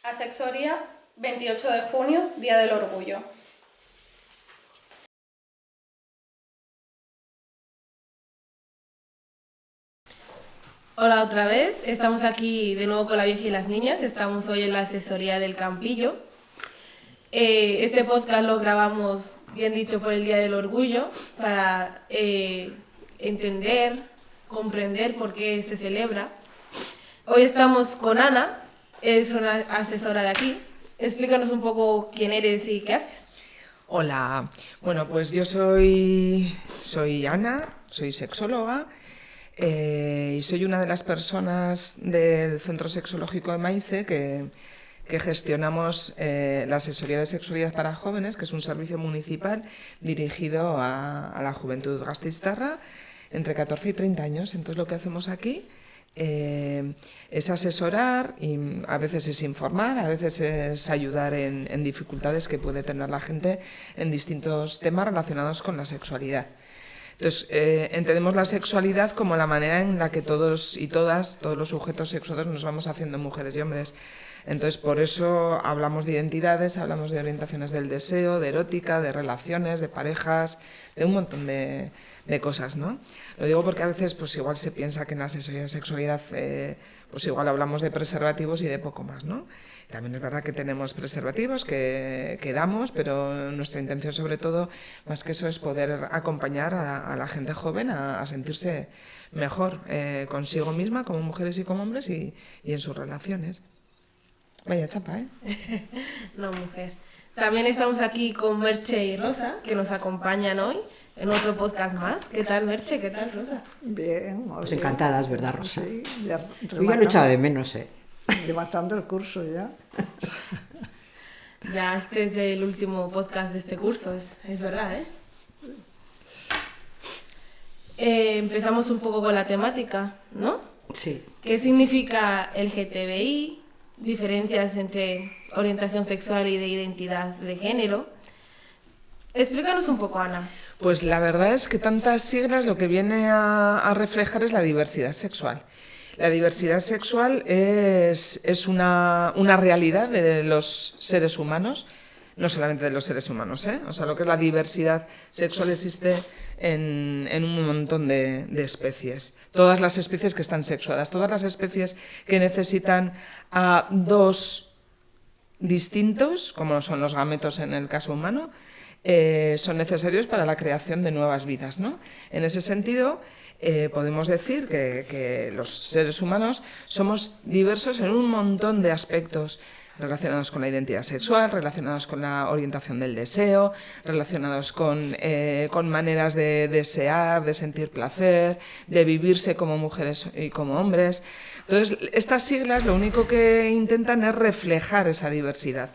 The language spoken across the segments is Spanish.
Asexoría, 28 de junio, Día del Orgullo. Hola otra vez, estamos aquí de nuevo con la vieja y las niñas, estamos hoy en la asesoría del Campillo. Este podcast lo grabamos, bien dicho, por el Día del Orgullo, para entender, comprender por qué se celebra. Hoy estamos con Ana, es una asesora de aquí. Explícanos un poco quién eres y qué haces. Hola, bueno, pues yo soy Ana, soy sexóloga y soy una de las personas del Centro Sexológico de Maise que gestionamos la asesoría de sexualidad para jóvenes, que es un servicio municipal dirigido a la juventud gasteiztarra entre 14 y 30 años. Entonces lo que hacemos aquí es asesorar, y a veces es informar, a veces es ayudar en dificultades que puede tener la gente en distintos temas relacionados con la sexualidad. Entonces, entendemos la sexualidad como la manera en la que todos y todas, todos los sujetos sexuados nos vamos haciendo mujeres y hombres. Entonces, por eso hablamos de identidades, hablamos de orientaciones del deseo, de erótica, de relaciones, de parejas, de un montón de cosas, ¿no? Lo digo porque a veces pues igual se piensa que en la asesoría de sexualidad pues igual hablamos de preservativos y de poco más, ¿no? También es verdad que tenemos preservativos que damos, pero nuestra intención sobre todo, más que eso, es poder acompañar a la gente joven a sentirse mejor consigo misma, como mujeres y como hombres, y en sus relaciones. Vaya chapa, ¿eh? No, mujer. También estamos aquí con Merche y Rosa, que nos acompañan hoy en otro podcast más. ¿Qué tal, Merche? ¿Qué tal, Rosa? Bien. Pues bien. encantadas, ¿verdad, Rosa? Sí, ya Yo ya lo echaba de menos, rematando el curso ya. Ya este es el último podcast de este curso, es verdad, ¿eh? Empezamos un poco con la temática, ¿no? Sí. ¿Qué significa el LGTBI? Diferencias entre orientación sexual y de identidad de género. Explícanos un poco, Ana. Pues la verdad es que tantas siglas lo que viene a reflejar es la diversidad sexual. La diversidad sexual es una realidad de los seres humanos, no solamente de los seres humanos, ¿eh? O sea, lo que es la diversidad sexual existe en un montón de especies. Todas las especies que están sexuadas, todas las especies que necesitan a dos distintos, como son los gametos en el caso humano, son necesarios para la creación de nuevas vidas, ¿no? En ese sentido, podemos decir que los seres humanos somos diversos en un montón de aspectos relacionados con la identidad sexual, relacionados con la orientación del deseo, relacionados con maneras de desear, de sentir placer, de vivirse como mujeres y como hombres. Entonces, estas siglas lo único que intentan es reflejar esa diversidad.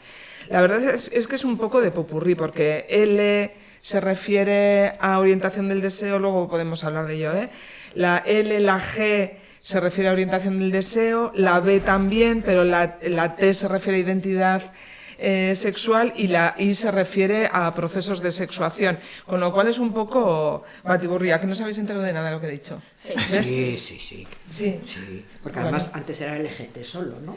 La verdad es que es un poco de popurrí, porque L se refiere a orientación del deseo, luego podemos hablar de ello, ¿eh? La L, la G se refiere a orientación del deseo, la B también, pero la T se refiere a identidad sexual, y la I se refiere a procesos de sexuación, con lo cual es un poco batiburría, que no os habéis enterado de nada de lo que he dicho. Sí. ¿Ves? Sí. Porque además antes era LGT solo, ¿no?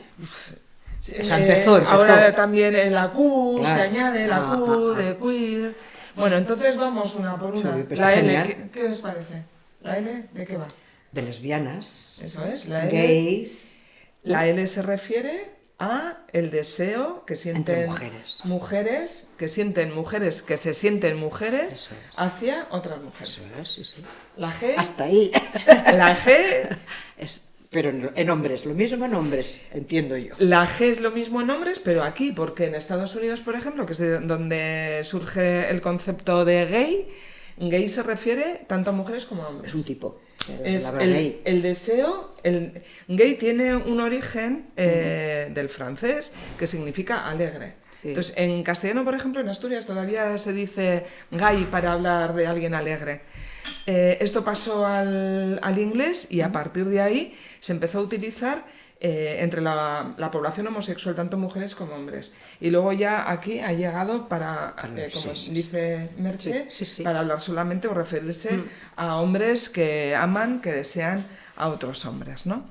Sí, o sea, empezó. Ahora también en la Q claro. se añade la Q de queer. Bueno, entonces vamos una por una. Sí, pues La L, genial. ¿qué os parece? ¿La L de qué va? De lesbianas, Eso es, la L. gays. La L se refiere a el deseo que sienten Entre mujeres que sienten mujeres que se sienten mujeres Eso es. hacia otras mujeres. Eso es, sí. La G, Hasta ahí. la G, Pero en hombres, lo mismo en hombres, entiendo yo. la G es lo mismo en hombres, pero aquí, porque en Estados Unidos, por ejemplo, que es de donde surge el concepto de gay se refiere tanto a mujeres como a hombres. Es un tipo. Es el deseo. El gay tiene un origen del francés que significa alegre. Sí. Entonces, en castellano, por ejemplo, en Asturias todavía se dice gay para hablar de alguien alegre. Esto pasó al inglés, y a partir de ahí se empezó a utilizar entre la población homosexual, tanto mujeres como hombres. Y luego ya aquí ha llegado para, como dice Merche, sí. para hablar solamente o referirse a hombres que aman, que desean a otros hombres, ¿no?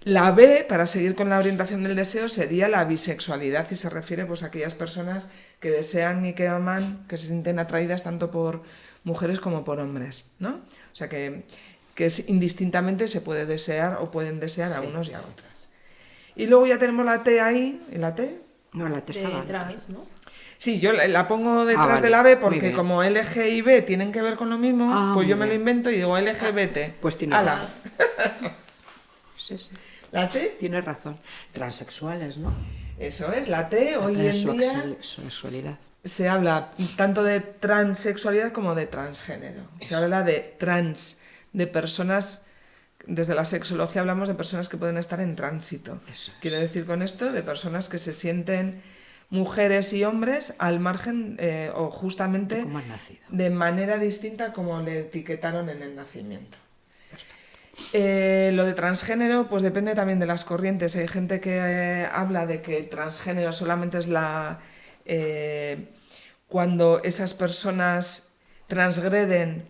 La B, para seguir con la orientación del deseo, sería la bisexualidad y se refiere pues, a aquellas personas que desean y que aman, que se sienten atraídas tanto por mujeres como por hombres, ¿no? O sea que indistintamente se puede desear o pueden desear a unos y a otras. Y luego ya tenemos la T ahí, ¿y la T? No, la T estaba De antes. trans, ¿no? Sí, yo la pongo detrás vale, de la B muy porque bien. como LG y B tienen que ver con lo mismo, pues muy yo me lo bien. invento y digo LGBT. Pues tiene ¡Hala! razón. Sí, sí. La T, Tienes razón. Transexuales, ¿no? eso es, la T La hoy en día transexualidad. se habla tanto de transexualidad como de transgénero. Se habla de trans, de personas, desde la sexología hablamos de personas que pueden estar en tránsito. Eso es. Quiero decir con esto de personas que se sienten mujeres y hombres al margen o justamente De cómo han nacido. de manera distinta como le etiquetaron en el nacimiento. Lo de transgénero, pues depende también de las corrientes. Hay gente que habla de que transgénero solamente es cuando esas personas transgreden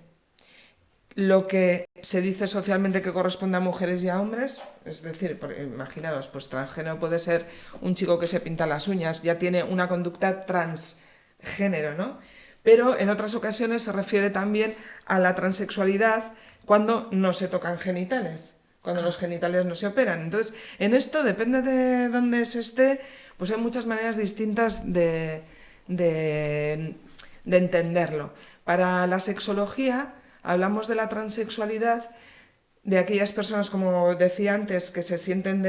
lo que se dice socialmente que corresponde a mujeres y a hombres. Es decir, imaginaros, pues transgénero puede ser un chico que se pinta las uñas, ya tiene una conducta transgénero, ¿no? Pero en otras ocasiones se refiere también a la transexualidad cuando no se tocan genitales, cuando los genitales no se operan. Entonces, en esto, depende de dónde se esté, pues hay muchas maneras distintas de entenderlo. Para la sexología, hablamos de la transexualidad, de aquellas personas, como decía antes, que se sienten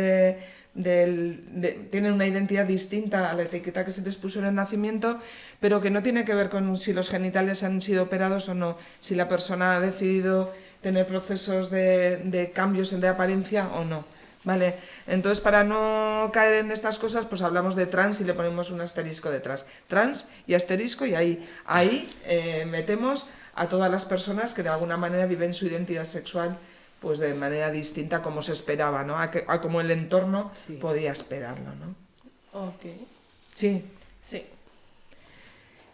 tienen una identidad distinta a la etiqueta que se les puso en el nacimiento, pero que no tiene que ver con si los genitales han sido operados o no, si la persona ha decidido tener procesos de cambios de apariencia o no. ¿Vale? Entonces, para no caer en estas cosas, pues hablamos de trans y le ponemos un asterisco detrás. Trans y asterisco, y ahí metemos a todas las personas que de alguna manera viven su identidad sexual pues de manera distinta como se esperaba, ¿no? A como el entorno podía esperarlo, ¿no? Ok. Sí. Sí.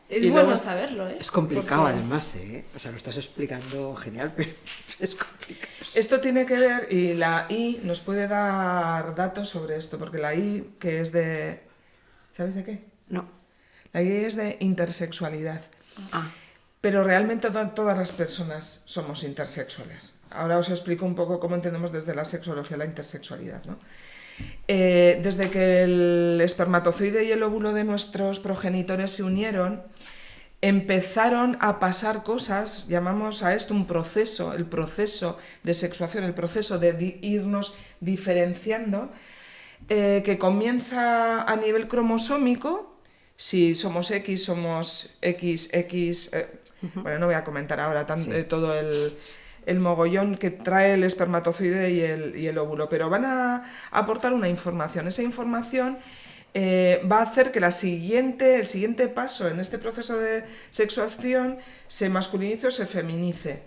Es Y bueno luego saberlo, ¿eh? Es complicado Porque- además, ¿eh? O sea, lo estás explicando genial, pero es complicado. Esto tiene que ver, y la I nos puede dar datos sobre esto, porque la I, que es de... ¿Sabéis de qué? No. La I es de intersexualidad. Ah, Pero realmente todas las personas somos intersexuales. Ahora os explico un poco cómo entendemos desde la sexología la intersexualidad, ¿no? Desde que el espermatozoide y el óvulo de nuestros progenitores se unieron, empezaron a pasar cosas, llamamos a esto un proceso, el proceso de sexuación, el proceso de irnos diferenciando, que comienza a nivel cromosómico. Si somos X, somos XX. Bueno, no voy a comentar ahora todo el mogollón que trae el espermatozoide y el óvulo, pero van a aportar una información. Esa información va a hacer que el siguiente paso en este proceso de sexuación se masculinice o se feminice.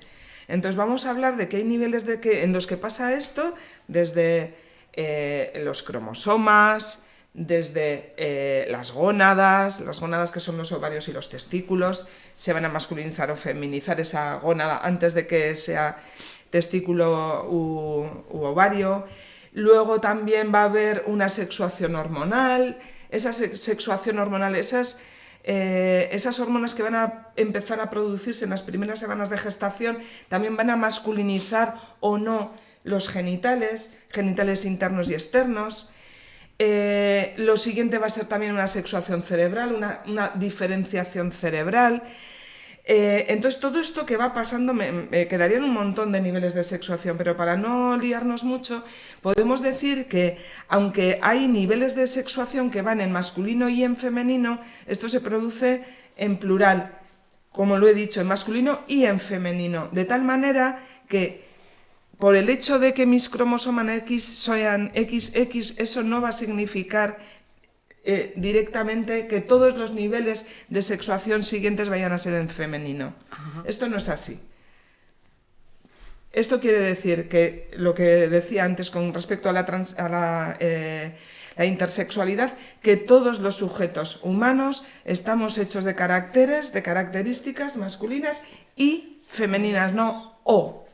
Entonces vamos a hablar de que hay niveles en los que pasa esto, desde los cromosomas, desde las gónadas que son los ovarios y los testículos, se van a masculinizar o feminizar esa gónada antes de que sea testículo u ovario. Luego también va a haber una sexuación hormonal, esa sexuación hormonal, esas hormonas que van a empezar a producirse en las primeras semanas de gestación también van a masculinizar o no los genitales internos y externos. Lo siguiente va a ser también una sexuación cerebral, una diferenciación cerebral. Entonces todo esto que va pasando me quedarían un montón de niveles de sexuación, pero para no liarnos mucho podemos decir que aunque hay niveles de sexuación que van en masculino y en femenino, esto se produce en plural, como lo he dicho, en masculino y en femenino, de tal manera que por el hecho de que mis cromosomas X sean XX, eso no va a significar directamente que todos los niveles de sexuación siguientes vayan a ser en femenino. Esto no es así. Esto quiere decir que lo que decía antes con respecto a la intersexualidad, que todos los sujetos humanos estamos hechos de características masculinas y femeninas, no o.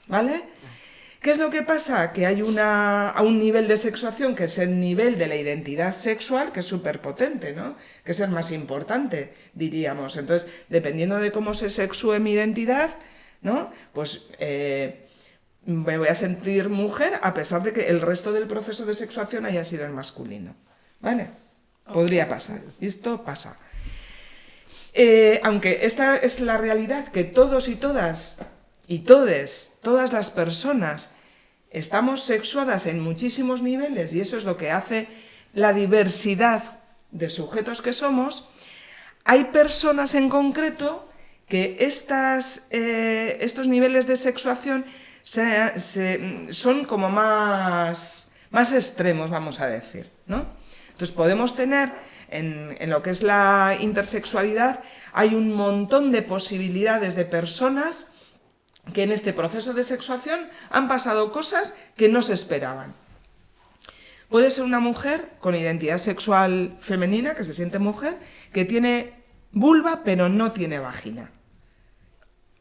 ¿Vale? ¿Qué es lo que pasa? Que hay a un nivel de sexuación que es el nivel de la identidad sexual, que es súper potente, ¿no? Que es el más importante, diríamos. Entonces, dependiendo de cómo se sexúe mi identidad, ¿no? Pues me voy a sentir mujer a pesar de que el resto del proceso de sexuación haya sido el masculino, ¿vale? Podría pasar. Y esto pasa. Aunque esta es la realidad, que todos y todas y todas las personas estamos sexuadas en muchísimos niveles, y eso es lo que hace la diversidad de sujetos que somos, hay personas en concreto que estos niveles de sexuación son como más extremos, vamos a decir, ¿no? Entonces podemos tener en lo que es la intersexualidad, hay un montón de posibilidades de personas que en este proceso de sexuación han pasado cosas que no se esperaban. Puede ser una mujer con identidad sexual femenina, que se siente mujer, que tiene vulva pero no tiene vagina.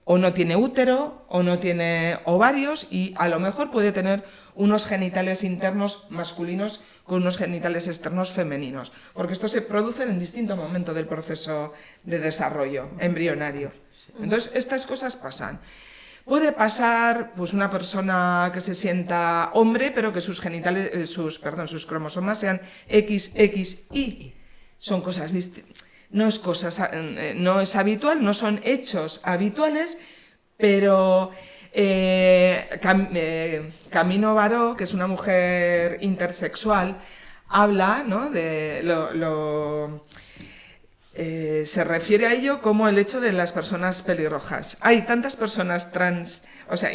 O no tiene útero, o no tiene ovarios, y a lo mejor puede tener unos genitales internos masculinos con unos genitales externos femeninos, porque esto se produce en distinto momento del proceso de desarrollo embrionario. Entonces, estas cosas pasan. Puede pasar pues una persona que se sienta hombre, pero que sus cromosomas sean XXY. Son cosas distintas. No es habitual, no son hechos habituales, pero Camino Baró, que es una mujer intersexual, habla, ¿no? Se refiere a ello como el hecho de las personas pelirrojas. Hay tantas personas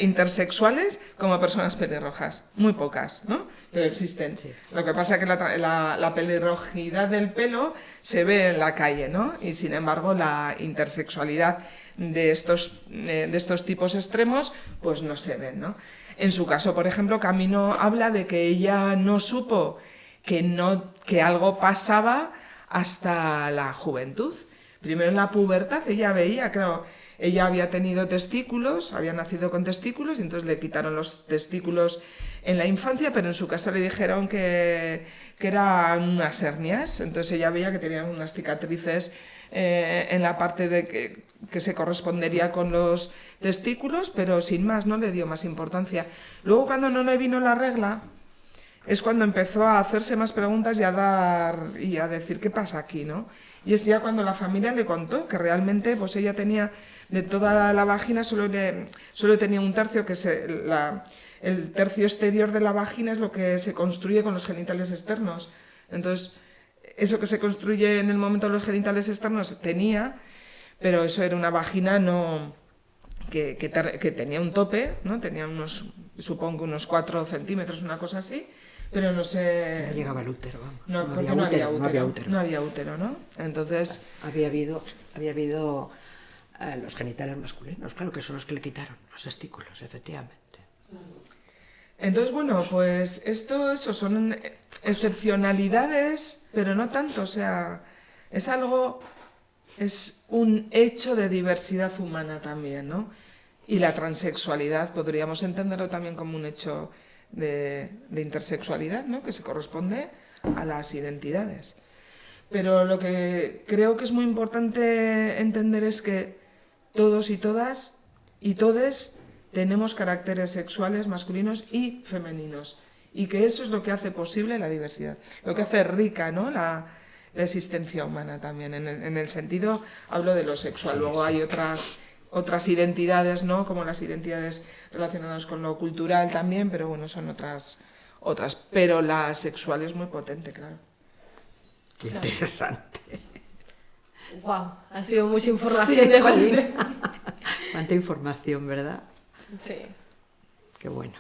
intersexuales como personas pelirrojas. Muy pocas, ¿no? Pero existen. Sí. Lo que pasa es que la pelirrojidad del pelo se ve en la calle, ¿no? Y sin embargo la intersexualidad de estos tipos extremos pues no se ven, ¿no? En su caso, por ejemplo, Camino habla de que ella no supo que algo pasaba hasta la juventud. Primero en la pubertad ella veía, claro, ella había tenido testículos, había nacido con testículos, y entonces le quitaron los testículos en la infancia, pero en su casa le dijeron que eran unas hernias. Entonces ella veía que tenían unas cicatrices en la parte que se correspondería con los testículos, pero sin más, no le dio más importancia. Luego, cuando no le vino la regla, es cuando empezó a hacerse más preguntas y a decir qué pasa aquí, ¿no? Y es ya cuando la familia le contó que realmente pues ella tenía, de toda la vagina solo tenía un tercio, que el tercio exterior de la vagina es lo que se construye con los genitales externos. Entonces, eso que se construye en el momento de los genitales externos tenía, pero eso era una vagina que tenía un tope, ¿no? Tenía supongo unos 4 centímetros, una cosa así, pero no sé... No llegaba al útero, vamos. No, porque no había útero. No había útero, ¿no? Entonces... Había habido los genitales masculinos, claro, que son los que le quitaron, los testículos, efectivamente. Entonces, bueno, pues eso son excepcionalidades, pero no tanto, o sea, es un hecho de diversidad humana también, ¿no? Y la transexualidad podríamos entenderlo también como un hecho de intersexualidad, ¿no? Que se corresponde a las identidades. Pero lo que creo que es muy importante entender es que todos y todas y todes tenemos caracteres sexuales masculinos y femeninos, y que eso es lo que hace posible la diversidad, lo que hace rica, ¿no? la existencia humana también, en el sentido, hablo de lo sexual. Sí, luego sí. Hay otras identidades, ¿no? Como las identidades relacionadas con lo cultural también, pero bueno, son otras. Pero la sexual es muy potente, claro. Qué interesante. Wow, ha sido mucha información de Juanita. Cuánta información, ¿verdad? Sí. Qué bueno.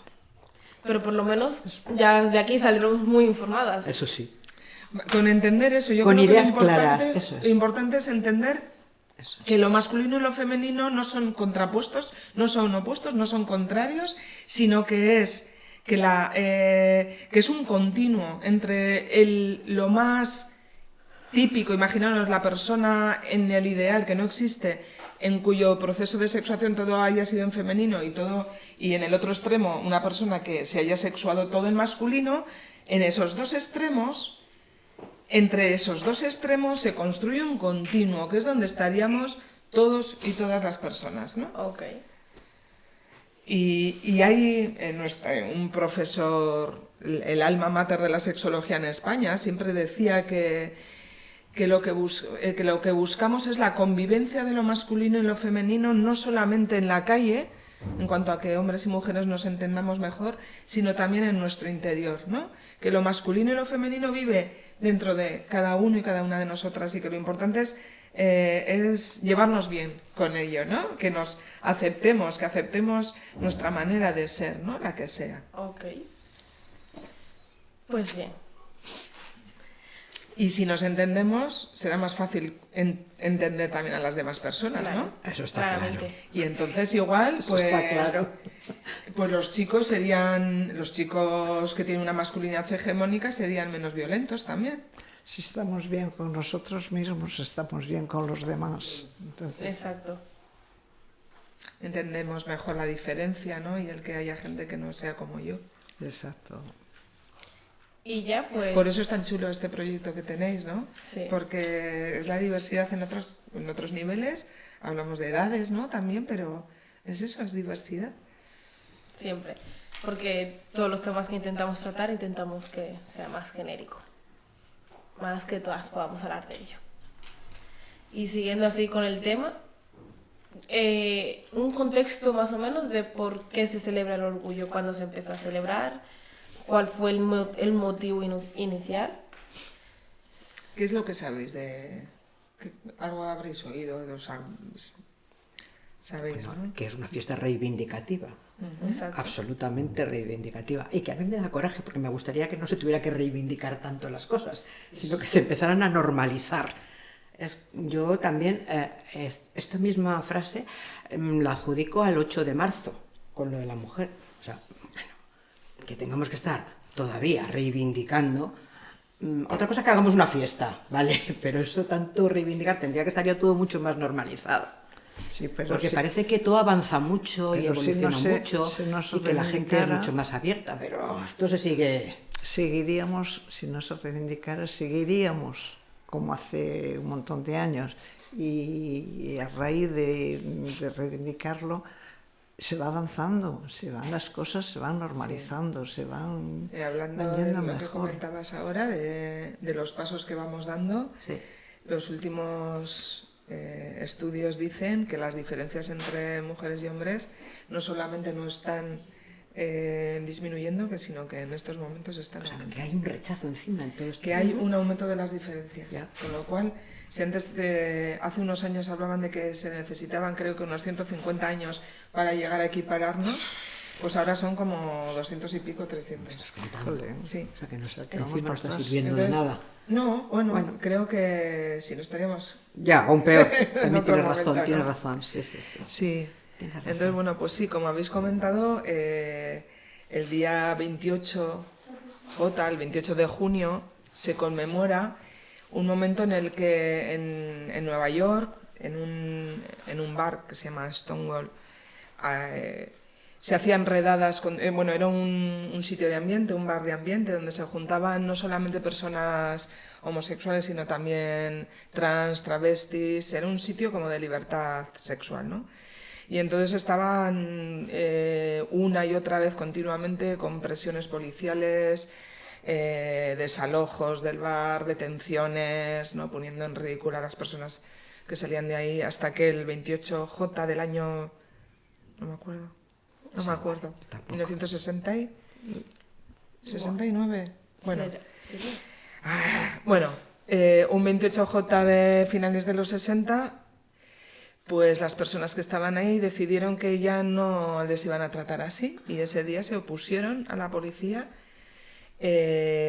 Pero por lo menos ya de aquí saldremos muy informadas. Eso sí. Con entender eso, yo con creo ideas que lo importante es entender que lo masculino y lo femenino no son contrapuestos, no son opuestos, no son contrarios, sino que es un continuo entre lo más típico, imaginaros la persona en el ideal que no existe, en cuyo proceso de sexuación todo haya sido en femenino y en el otro extremo una persona que se haya sexuado todo en masculino, en esos dos extremos, entre esos dos extremos se construye un continuo, que es donde estaríamos todos y todas las personas, ¿no? Ok. Y hay un profesor, el alma mater de la sexología en España, siempre decía que lo que buscamos es la convivencia de lo masculino y lo femenino, no solamente en la calle, en cuanto a que hombres y mujeres nos entendamos mejor, sino también en nuestro interior, ¿no? Que lo masculino y lo femenino vive dentro de cada uno y cada una de nosotras y que lo importante es llevarnos bien con ello, ¿no? Que nos aceptemos, que aceptemos nuestra manera de ser, ¿no? La que sea. Ok. Pues bien. Y si nos entendemos, será más fácil entender también a las demás personas, Claro. ¿no? Eso está Claramente. claro. Y entonces igual, Eso pues, está claro. pues los chicos que tienen una masculinidad hegemónica serían menos violentos también. Si estamos bien con nosotros mismos, estamos bien con los demás. Entonces, Exacto. Entendemos mejor la diferencia, ¿no? Y el que haya gente que no sea como yo. exacto. Y ya pues... Por eso es tan chulo este proyecto que tenéis, ¿no? Sí. Porque es la diversidad en otros niveles. Hablamos de edades, ¿no? También, pero es eso, es diversidad. Siempre. Porque todos los temas que intentamos tratar, intentamos que sea más genérico. Más que todas podamos hablar de ello. Y siguiendo así con el tema, un contexto más o menos de por qué se celebra el orgullo, cuándo se empezó a celebrar, cuál fue el motivo inicial. ¿Qué es lo que sabéis algo habréis oído? ¿Sabéis, no? Que es una fiesta reivindicativa. Exacto. Absolutamente reivindicativa. Y que a mí me da coraje porque me gustaría que no se tuviera que reivindicar tanto las cosas, sino que se empezaran a normalizar. Yo también esta misma frase la adjudico al 8 de marzo, con lo de la mujer. O sea, bueno, que tengamos que estar todavía reivindicando. Otra cosa que hagamos una fiesta, ¿vale? Pero eso tanto reivindicar tendría que estar ya todo mucho más normalizado. Sí, pero Porque sí, parece que todo avanza mucho y pero si evoluciona no se- mucho si no se y que la gente es reivindicara- mucho más abierta, pero esto se sigue... seguiríamos, si no se reivindicara, seguiríamos como hace un montón de años. Y a raíz de reivindicarlo, se va avanzando, las cosas se van normalizando, se van Hablando de yendo lo que mejor. comentabas ahora, de los pasos que vamos dando, Sí. los últimos estudios dicen que las diferencias entre mujeres y hombres no solamente no están disminuyendo, sino que en estos momentos están O sea, aumentando. que hay un rechazo encima en todo esto. Que hay un aumento de las diferencias. Ya. Con lo cual, si hace unos años hablaban de que se necesitaban, creo que unos 150 años para llegar a equipararnos, pues ahora son como 200 y pico, 300. Jolín. Sí. O sea, que, que vamos encima no para está atrás. sirviendo de Entonces, nada. No, bueno, Bueno. creo que si no estaríamos... Ya, aún peor. También otro tienes momento, razón, tienes ¿no? razón. Sí, sí, sí. Sí. Tienes razón. Entonces, bueno, pues sí, como habéis comentado, el día 28, el 28 de junio, se conmemora un momento en el que en Nueva York, en un bar que se llama Stonewall, se hacían redadas, era un sitio de ambiente, un bar de ambiente, donde se juntaban no solamente personas homosexuales, sino también trans, travestis, era un sitio como de libertad sexual, ¿no? Y entonces estaban una y otra vez continuamente con presiones policiales, desalojos del bar, detenciones, ¿no? Poniendo en ridículo a las personas que salían de ahí, hasta que el 28J del año... no me acuerdo, tampoco. 69, bueno... ¿Sería? Bueno, un 28J de finales de los 60, pues las personas que estaban ahí decidieron que ya no les iban a tratar así y ese día se opusieron a la policía.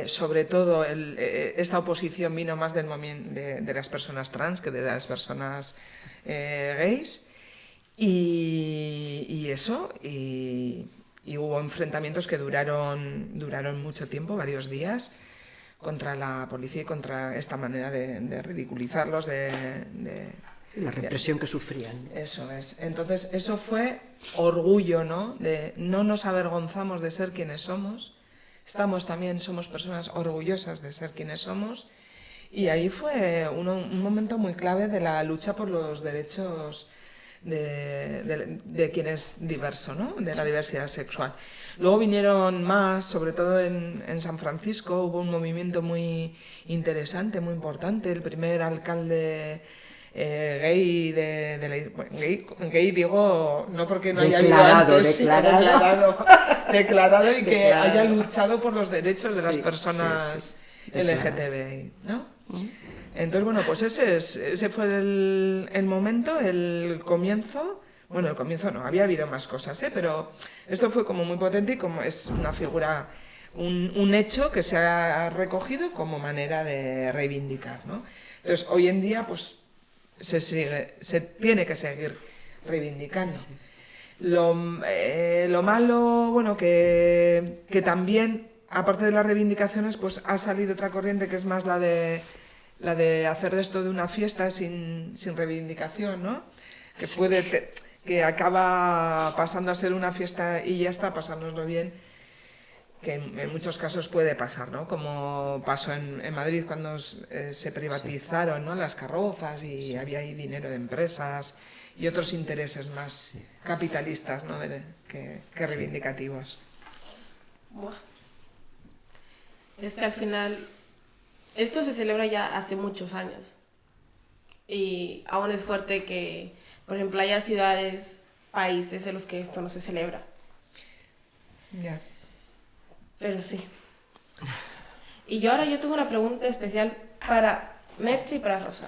Sobre todo esta oposición vino más de las personas trans que de las personas gays y hubo enfrentamientos que duraron mucho tiempo, varios días, contra la policía y contra esta manera de ridiculizarlos, de La represión que sufrían. Eso es. Entonces, eso fue orgullo, ¿no? De no nos avergonzamos de ser quienes somos. Somos personas orgullosas de ser quienes somos. Y ahí fue un momento muy clave de la lucha por los derechos de quien es diverso, ¿no? De la diversidad sexual. Luego vinieron más, sobre todo en San Francisco, hubo un movimiento muy interesante, muy importante. El primer alcalde gay gay digo no porque no haya habido antes, declarado y que haya luchado por los derechos de las personas LGTBI, ¿no? Entonces, bueno, pues ese fue el momento, el comienzo. Bueno, el comienzo no, había habido más cosas, pero esto fue como muy potente y como es una figura, un hecho que se ha recogido como manera de reivindicar, ¿no? Entonces, hoy en día, pues se tiene que seguir reivindicando. Lo malo, bueno, que también, aparte de las reivindicaciones, pues ha salido otra corriente que es más la de hacer de esto de una fiesta sin reivindicación, ¿no? Que acaba pasando a ser una fiesta y ya está, pasárnoslo bien, que en muchos casos puede pasar, ¿no? Como pasó en Madrid cuando se privatizaron, ¿no? Las carrozas y había ahí dinero de empresas y otros intereses más capitalistas, ¿no? que reivindicativos. Buah. Es que al final esto se celebra ya hace muchos años y aún es fuerte que, por ejemplo, haya ciudades, países en los que esto no se celebra. Ya. Pero sí. Y yo tengo una pregunta especial para Merche y para Rosa.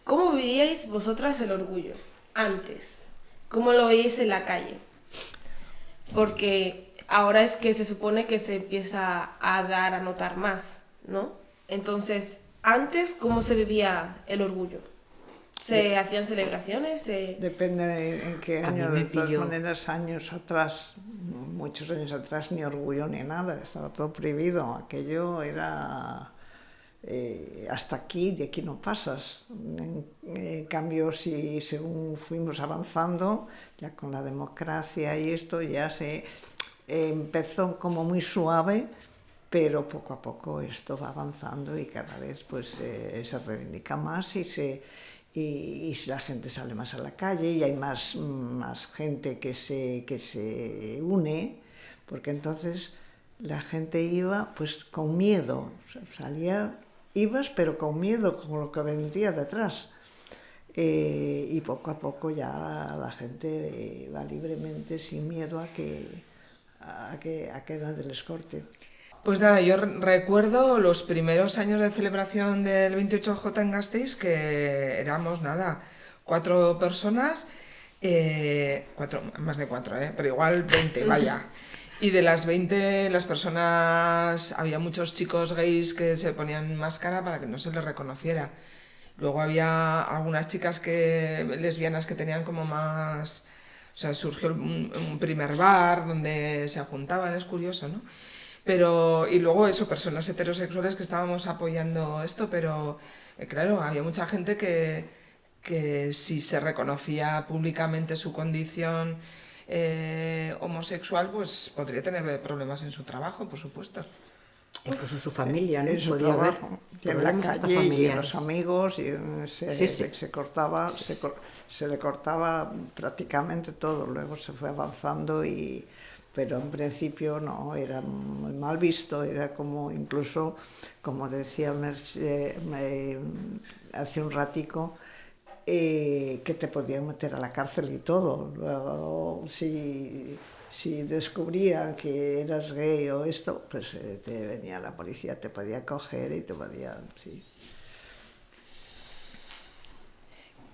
¿Cómo vivíais vosotras el orgullo antes? ¿Cómo lo veíais en la calle? Porque ahora es que se supone que se empieza a dar, a notar más, ¿no? Entonces, antes, ¿cómo se vivía el orgullo? ¿Se hacían celebraciones? Depende en qué año, de todas maneras, años atrás, muchos años atrás, ni orgullo ni nada, estaba todo prohibido. Aquello era hasta aquí, de aquí no pasas. En cambio, si según fuimos avanzando, ya con la democracia y esto, ya se empezó como muy suave, pero poco a poco esto va avanzando y cada vez pues se reivindica más y la gente sale más a la calle y hay más gente que se une, porque entonces la gente iba pues con miedo, ibas pero con miedo, con lo que vendría detrás. Y poco a poco ya la gente va libremente, sin miedo a que nadie les corte. Pues nada, yo recuerdo los primeros años de celebración del 28J en Gasteiz, que éramos 4 personas, más de 4, pero igual 20, vaya. Y de las 20, las personas, había muchos chicos gays que se ponían máscara para que no se les reconociera. Luego había algunas chicas lesbianas que tenían como más... O sea, surgió un primer bar donde se juntaban, es curioso, ¿no? Y luego personas heterosexuales que estábamos apoyando esto, pero claro, había mucha gente que si se reconocía públicamente su condición homosexual, pues podría tener problemas en su trabajo, por supuesto. Incluso su familia, ¿no? En su podía haber trabajo, en la calle y en los amigos, y se cortaba, se le cortaba prácticamente todo, luego se fue avanzando pero en principio no, era muy mal visto, era como incluso, como decía hace un ratico, que te podían meter a la cárcel y todo. Luego, si descubrían que eras gay o esto, pues te venía la policía, te podía coger y te podía... Sí.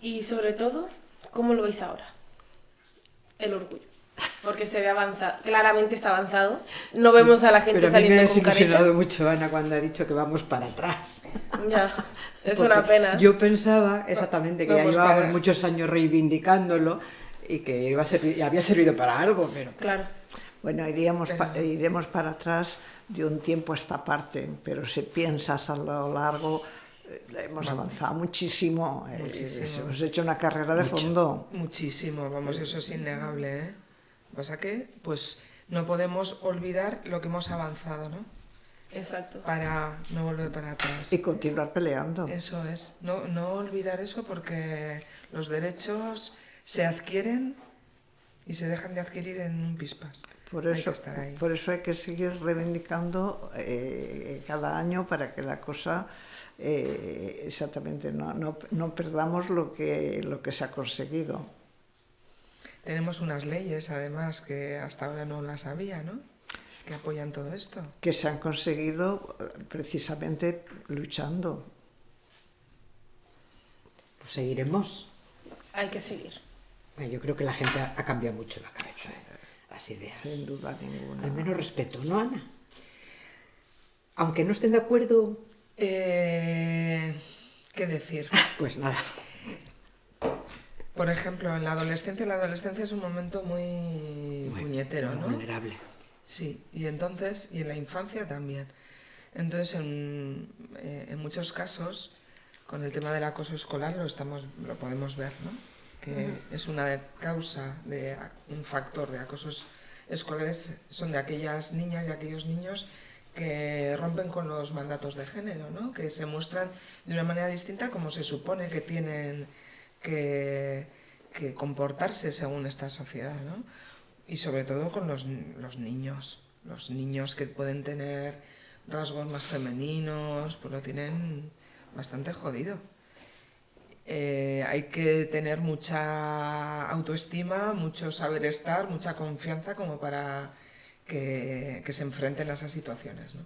Y sobre todo, ¿cómo lo veis ahora? El orgullo. Porque se ve avanzado, claramente está avanzado. No vemos a la gente saliendo con careta. Pero a mí me ha desilusionado mucho Ana cuando ha dicho que vamos para atrás. Ya, es una pena. Yo pensaba exactamente que ya llevábamos muchos años reivindicándolo y que había servido para algo, pero... Claro. Bueno, iremos para atrás de un tiempo a esta parte, pero si piensas a lo largo, Hemos avanzado muchísimo. Muchísimo. Hemos hecho una carrera de fondo. Muchísimo, vamos, eso es innegable, ¿eh? Pasa que, pues, no podemos olvidar lo que hemos avanzado, ¿no? Exacto. Para no volver para atrás. Y continuar peleando. Eso es, no olvidar eso porque los derechos se adquieren y se dejan de adquirir en un pispás. Por Hay eso, que estar ahí. por eso hay que seguir reivindicando cada año para que la cosa exactamente no perdamos lo que se ha conseguido. Tenemos unas leyes, además, que hasta ahora no las había, ¿no? Que apoyan todo esto. Que se han conseguido precisamente luchando. Pues seguiremos. Hay que seguir. Bueno, yo creo que la gente ha cambiado mucho la cabeza, las ideas. Sin duda ninguna. Al menos respeto, ¿no, Ana? Aunque no estén de acuerdo, ¿Qué decir? pues nada. Por ejemplo, en la adolescencia es un momento muy puñetero, muy ¿no? vulnerable. Sí, y entonces, y en la infancia también. Entonces, en muchos casos, con el tema del acoso escolar lo podemos ver, ¿no? Que es una causa un factor de acosos escolares, son de aquellas niñas y aquellos niños que rompen con los mandatos de género, ¿no? Que se muestran de una manera distinta como se supone que tienen que comportarse según esta sociedad, ¿no? Y sobre todo con los niños que pueden tener rasgos más femeninos, pues lo tienen bastante jodido. Hay que tener mucha autoestima, mucho saber estar, mucha confianza como para que se enfrenten a esas situaciones, ¿no?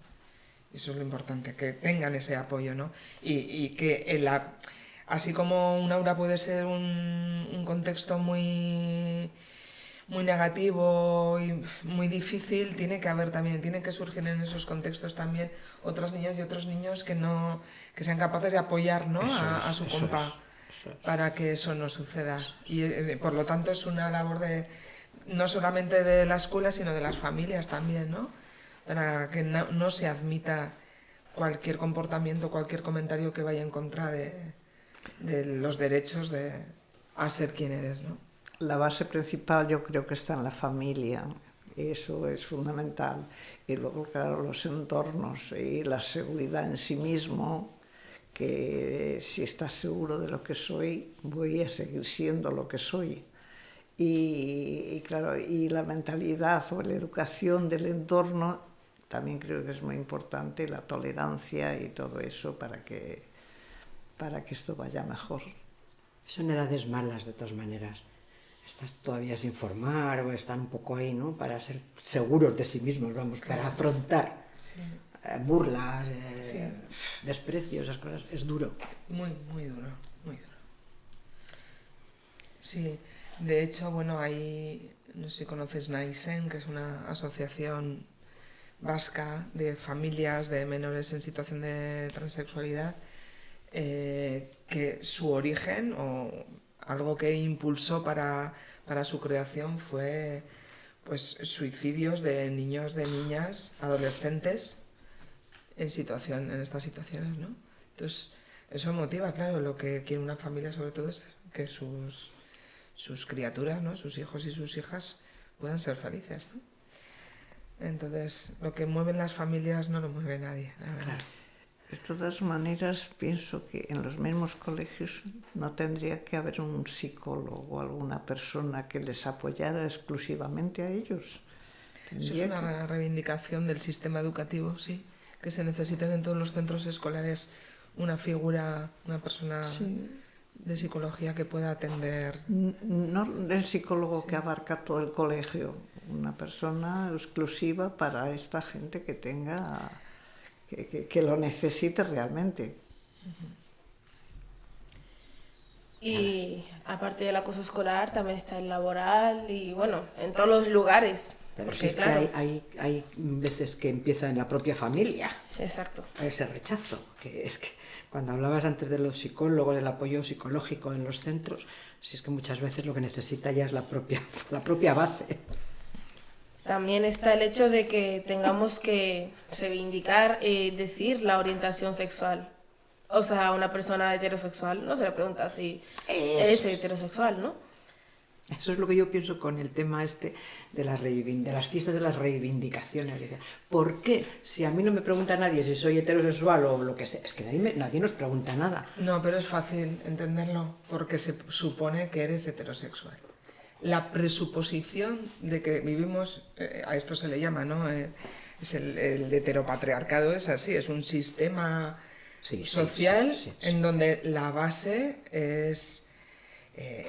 Y eso es lo importante, que tengan ese apoyo, ¿no? Y que así como un aula puede ser un contexto muy negativo y muy difícil, tiene que surgir en esos contextos también otras niñas y otros niños que sean capaces de apoyar, ¿no? a su compa para que eso no suceda. Y por lo tanto es una labor no solamente de la escuela, sino de las familias también, ¿no? Para que no se admita cualquier comportamiento, cualquier comentario que vaya en contra de los derechos a ser quien eres, ¿no? La base principal yo creo que está en la familia, eso es fundamental. Y luego, claro, los entornos y la seguridad en sí mismo, que si estás seguro de lo que soy, voy a seguir siendo lo que soy. Y claro, y la mentalidad o la educación del entorno también creo que es muy importante, la tolerancia y todo eso para que esto vaya mejor. Son edades malas, de todas maneras. Estás todavía sin formar o están un poco ahí, ¿no? Para ser seguros de sí mismos, vamos, para afrontar burlas, desprecios, esas cosas. Es duro. Muy, muy duro, muy duro. Sí, de hecho, bueno, no sé si conoces Naisen, que es una asociación vasca de familias de menores en situación de transexualidad, que su origen o algo que impulsó para su creación fue pues suicidios de niños, de niñas, adolescentes en estas situaciones, ¿no? Entonces, eso motiva, claro, lo que quiere una familia sobre todo es que sus criaturas, ¿no? Sus hijos y sus hijas puedan ser felices, ¿no? Entonces, lo que mueven las familias no lo mueve nadie, la verdad. De todas maneras, pienso que en los mismos colegios no tendría que haber un psicólogo o alguna persona que les apoyara exclusivamente a ellos. Eso es una reivindicación del sistema educativo, sí, que se necesitan en todos los centros escolares una persona de psicología que pueda atender. No el psicólogo que abarca todo el colegio, una persona exclusiva para esta gente que tenga... Que lo necesite realmente. Y aparte del acoso escolar, también está el laboral y bueno, en todos los lugares. Pero Porque, si es claro, que hay veces que empieza en la propia familia. Exacto. Ese rechazo, que es que cuando hablabas antes de los psicólogos, del apoyo psicológico en los centros, si es que muchas veces lo que necesita ya es la propia base. También está el hecho de que tengamos que reivindicar, decir la orientación sexual. o sea, a una persona heterosexual no se le pregunta si es heterosexual, ¿no? Eso es lo que yo pienso con el tema este de las fiestas de las reivindicaciones. ¿Por qué? Si a mí no me pregunta nadie si soy heterosexual o lo que sea, es que nadie nos pregunta nada. No, pero es fácil entenderlo porque se supone que eres heterosexual. La presuposición de que vivimos, a esto se le llama, ¿no? Es el heteropatriarcado, es así, es un sistema social en donde la base es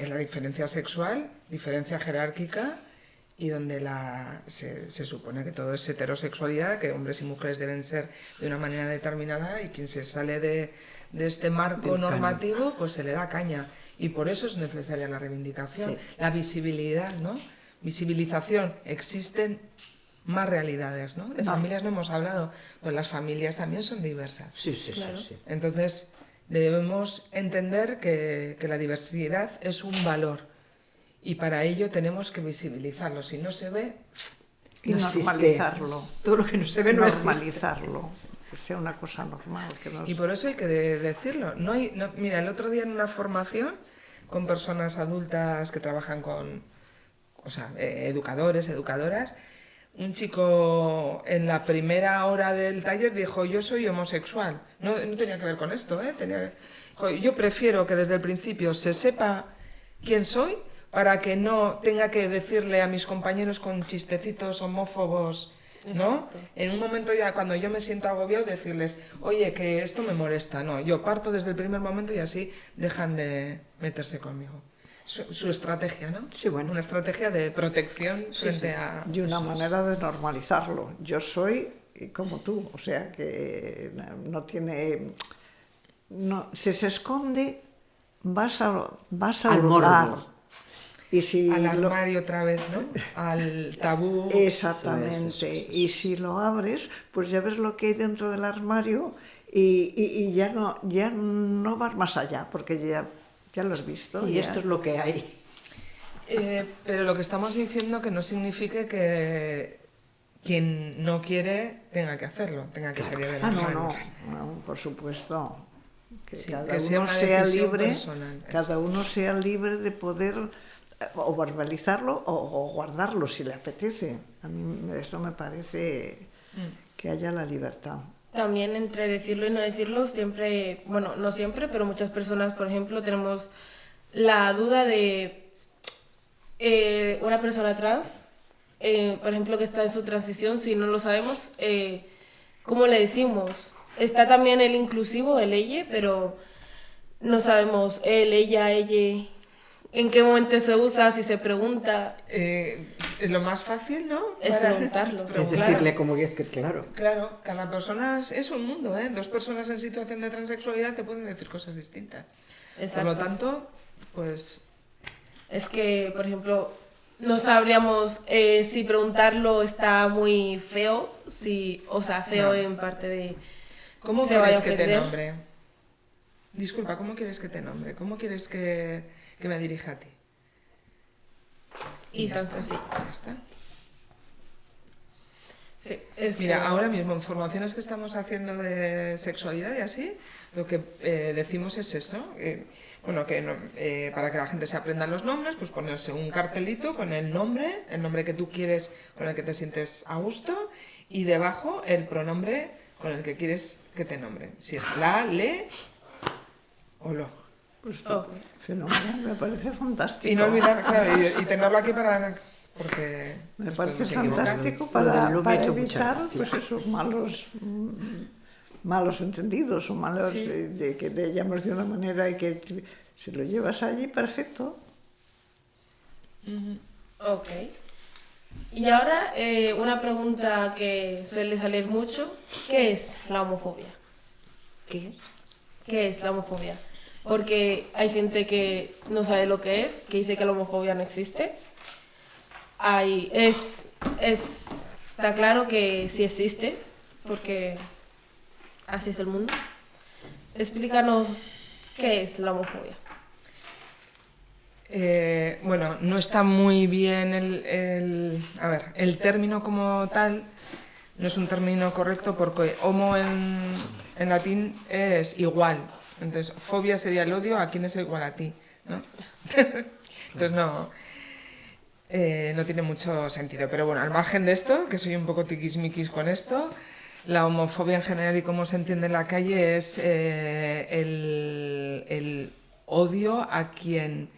la diferencia sexual, diferencia jerárquica, y donde se supone que todo es heterosexualidad, que hombres y mujeres deben ser de una manera determinada, y quien se sale de este marco normativo, pues se le da caña. Y por eso es necesaria la reivindicación, la visibilidad, ¿no? Visibilización. Existen más realidades, ¿no? De familias no hemos hablado, pues las familias también son diversas. Sí. Entonces, debemos entender que la diversidad es un valor y para ello tenemos que visibilizarlo. Si no se ve, y no normalizarlo. Existe. Todo lo que no se ve no normalizarlo, que sea una cosa normal. Y por eso hay que decirlo. Mira, el otro día en una formación con personas adultas que trabajan con, educadores, educadoras, un chico en la primera hora del taller dijo: yo soy homosexual. No tenía que ver con esto, yo prefiero que desde el principio se sepa quién soy para que no tenga que decirle a mis compañeros con chistecitos homófobos, ¿no? En un momento ya cuando yo me siento agobiado, decirles: oye, que esto me molesta. No, yo parto desde el primer momento y así dejan de meterse conmigo. Su estrategia, ¿no? Sí, bueno. Una estrategia de protección frente a... Y una manera de normalizarlo. Yo soy como tú, o sea que no tiene... No, si se esconde, vas a al hurgar. morbo. Y si al armario otra vez, ¿no? Al tabú. Exactamente. Eso. Y si lo abres, pues ya ves lo que hay dentro del armario y ya no vas más allá, porque ya lo has visto. Y esto es lo que hay. Pero lo que estamos diciendo que no signifique que quien no quiere tenga que hacerlo, tenga que salir del armario. No, por supuesto. Que Sí, cada que sea uno una sea decisión libre, personal, eso. cada uno sea libre de poder o verbalizarlo o guardarlo si le apetece. A mí eso me parece que haya la libertad. También entre decirlo y no decirlo, siempre, bueno, no siempre, pero muchas personas, por ejemplo, tenemos la duda de una persona trans, por ejemplo, que está en su transición, si no lo sabemos, ¿cómo le decimos? Está también el inclusivo, el ella, pero no sabemos él, ella, en qué momento se usa, si se pregunta. Lo más fácil, ¿no? Es preguntarlo. Es decirle como que es que, claro. Claro, cada persona es un mundo, ¿eh? Dos personas en situación de transexualidad te pueden decir cosas distintas. Exacto. Por lo tanto, pues... Es que, por ejemplo, no sabríamos si preguntarlo está muy feo, feo No. en parte de... ¿Cómo se vaya quieres a que te ofender. nombre? Disculpa, ¿cómo quieres que te nombre? ¿Cómo quieres que me dirija a ti? Y ya tan está, sencillo. ya está. Sí, es Mira, que- ahora mismo en formaciones que estamos haciendo de sexualidad y así, lo que decimos es eso, para que la gente se aprenda los nombres, pues ponerse un cartelito con el nombre que tú quieres, con el que te sientes a gusto, y debajo el pronombre con el que quieres que te nombren. Si es la, le o lo. Pues Oh. fenomenal, me parece fantástico. Y no olvidar, claro, y tenerlo aquí porque Me nos parece podemos equivocar. fantástico Lo del para lo me ha hecho mucha evitar gracia. pues esos malos entendidos o malos Sí. de que te llamas de una manera y que si lo llevas allí, perfecto. Ok. Y ahora una pregunta que suele salir mucho, ¿qué es la homofobia? ¿Qué es? ¿Qué es la homofobia? Porque hay gente que no sabe lo que es, que dice que la homofobia no existe. Está claro que sí existe, porque así es el mundo. Explícanos qué es la homofobia. Bueno, no está muy bien el término como tal, no es un término correcto porque homo en latín es igual, Entonces, fobia sería el odio a quien es igual a ti, ¿no? Entonces, no tiene mucho sentido. Pero bueno, al margen de esto, que soy un poco tiquismiquis con esto, la homofobia en general y cómo se entiende en la calle es el odio a quien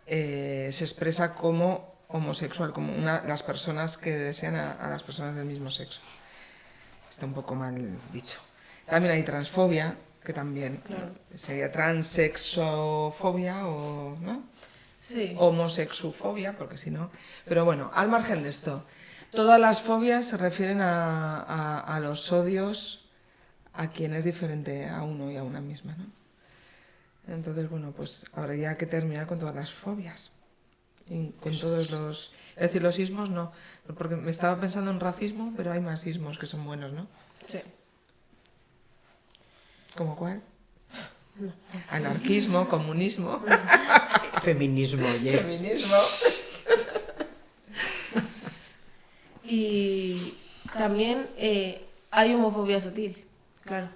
se expresa como homosexual, como las personas que desean a las personas del mismo sexo. Está un poco mal dicho. También hay transfobia, que también sería transexofobia o, ¿no? Sí. Homosexufobia, porque si no... Pero bueno, al margen de esto, todas las fobias se refieren a los odios a quien es diferente a uno y a una misma, ¿no? Entonces, bueno, pues habría que terminar con todas las fobias. Y con todos los... Es decir, los ismos no, porque me estaba pensando en racismo, pero hay más ismos que son buenos, ¿no? Sí. ¿Cómo cuál? Anarquismo, comunismo, Feminismo, oye. feminismo. Y también hay homofobia sutil, claro.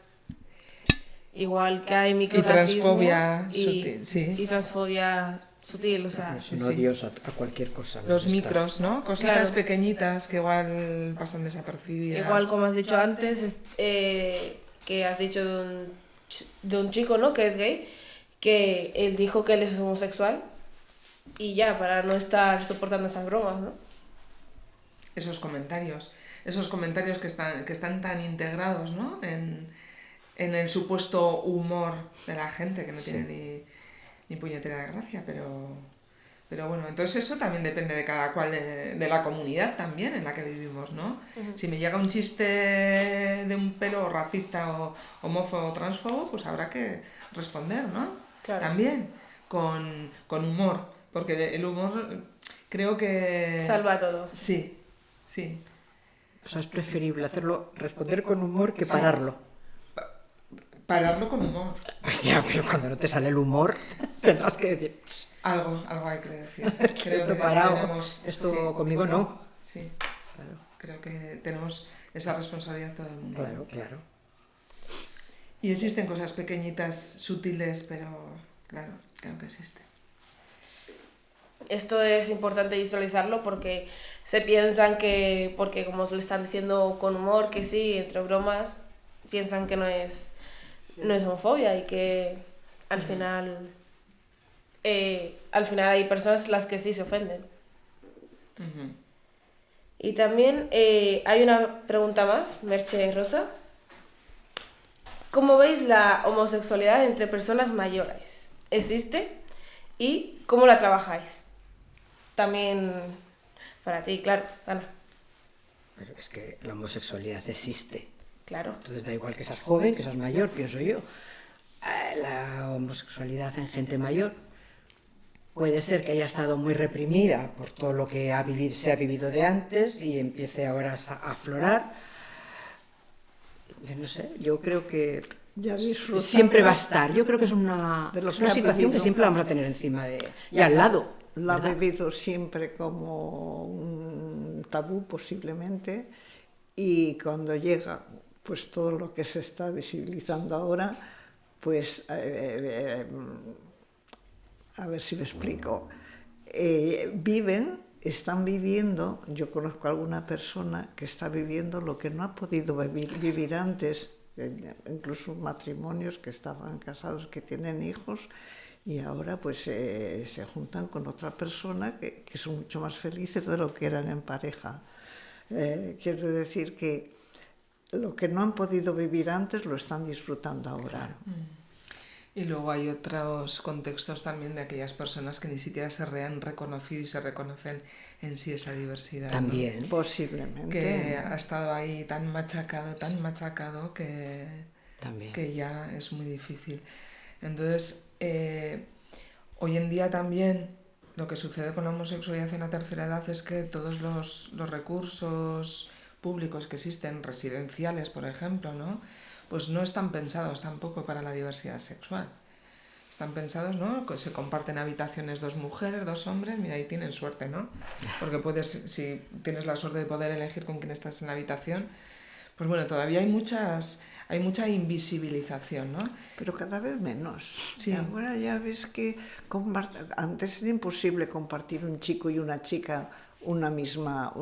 Igual que hay microracismos transfobia sutil, sí. y transfobia sutil, o sea, Son sí. odios a cualquier cosa. Los Estas. micros, ¿no? Cositas Claro. pequeñitas que igual pasan desapercibidas. igual como has dicho antes, que has dicho de un chico, ¿no? Que es gay, que él dijo que él es homosexual y ya, para no estar soportando esas bromas, ¿no? Esos comentarios que están tan integrados, ¿no? En el supuesto humor de la gente, que no tiene ni puñetera de gracia, pero bueno, entonces eso también depende de cada cual, de la comunidad también en la que vivimos, ¿no? Si me llega un chiste de un pelo racista o homófobo o transfobo, pues habrá que responder, ¿no? Claro. También con humor, porque el humor creo que... Salva todo. Sí. O sea, es preferible responder con humor que pararlo. Pararlo con humor. Ya, pero cuando no te sale el humor, tendrás que decir, Algo hay que decir. Quieto parado. Esto conmigo no. Sí, creo que tenemos esa responsabilidad todo el mundo. Claro. Y existen cosas pequeñitas, sutiles, pero claro que existen. Esto es importante visualizarlo porque se piensan que, porque como le están diciendo con humor, que sí, entre bromas, piensan que no es homofobia y que al final hay personas las que sí se ofenden. Uh-huh. Y también hay una pregunta más, Merche Rosa. ¿Cómo veis la homosexualidad entre personas mayores? ¿Existe? ¿Y cómo la trabajáis? También para ti, claro, Ana. Pero es que la homosexualidad existe. Claro. Entonces da igual que seas joven, que seas mayor, pienso yo. La homosexualidad en gente mayor puede ser que haya estado muy reprimida por todo lo que se ha vivido de antes y empiece ahora a aflorar. No sé, yo creo que Ya disfrutan siempre va a estar. Yo creo que es una de lo que situación ha que vivido. siempre vamos a tener encima y al lado. La ha ¿verdad? vivido siempre como un tabú posiblemente, y cuando llega pues todo lo que se está visibilizando ahora, pues a ver si me explico, están viviendo, yo conozco a alguna persona que está viviendo lo que no ha podido vivir antes, incluso matrimonios que estaban casados, que tienen hijos, y ahora pues se juntan con otra persona que son mucho más felices de lo que eran en pareja. Quiero decir que lo que no han podido vivir antes lo están disfrutando ahora. Claro. Y luego hay otros contextos también de aquellas personas que ni siquiera se han reconocido y se reconocen en sí esa diversidad. También. ¿no? Posiblemente. Que ha estado ahí tan machacado que ya es muy difícil. Entonces, hoy en día también lo que sucede con la homosexualidad en la tercera edad es que todos los recursos públicos que existen, residenciales, por ejemplo, ¿no? Pues no están pensados tampoco para la diversidad sexual. Están pensados, ¿no? Que se comparten habitaciones 2 mujeres, 2 hombres, mira, ahí tienen suerte, ¿no? Porque si tienes la suerte de poder elegir con quién estás en la habitación, pues bueno, todavía hay mucha invisibilización, ¿no? Pero cada vez menos. Sí. Ahora ya ves que antes era imposible compartir un chico y una chica una misma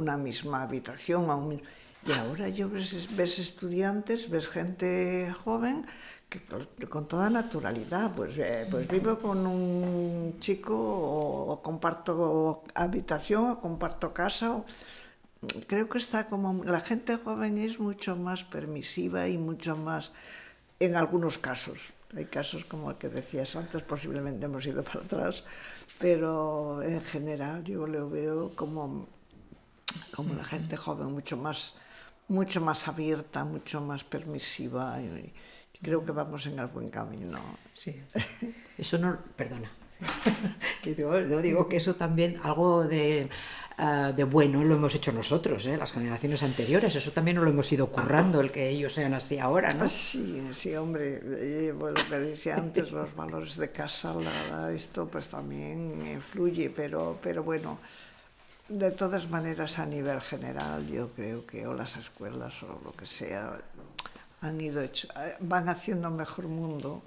habitación. Y ahora ves estudiantes, ves gente joven que con toda naturalidad, pues vivo con un chico o comparto habitación o comparto casa. Creo que está como la gente joven es mucho más permisiva y mucho más, en algunos casos. Hay casos como el que decías antes, posiblemente hemos ido para atrás, pero en general yo lo veo como la gente joven mucho más abierta, mucho más permisiva, y creo que vamos en el buen camino. Sí. Eso no, perdona. Yo digo que eso también, algo de bueno lo hemos hecho nosotros, las generaciones anteriores, eso también nos lo hemos ido currando, el que ellos sean así ahora, ¿no? Sí, hombre, lo que decía antes, los valores de casa, esto pues también influye, pero bueno, de todas maneras a nivel general yo creo que o las escuelas o lo que sea van haciendo un mejor mundo.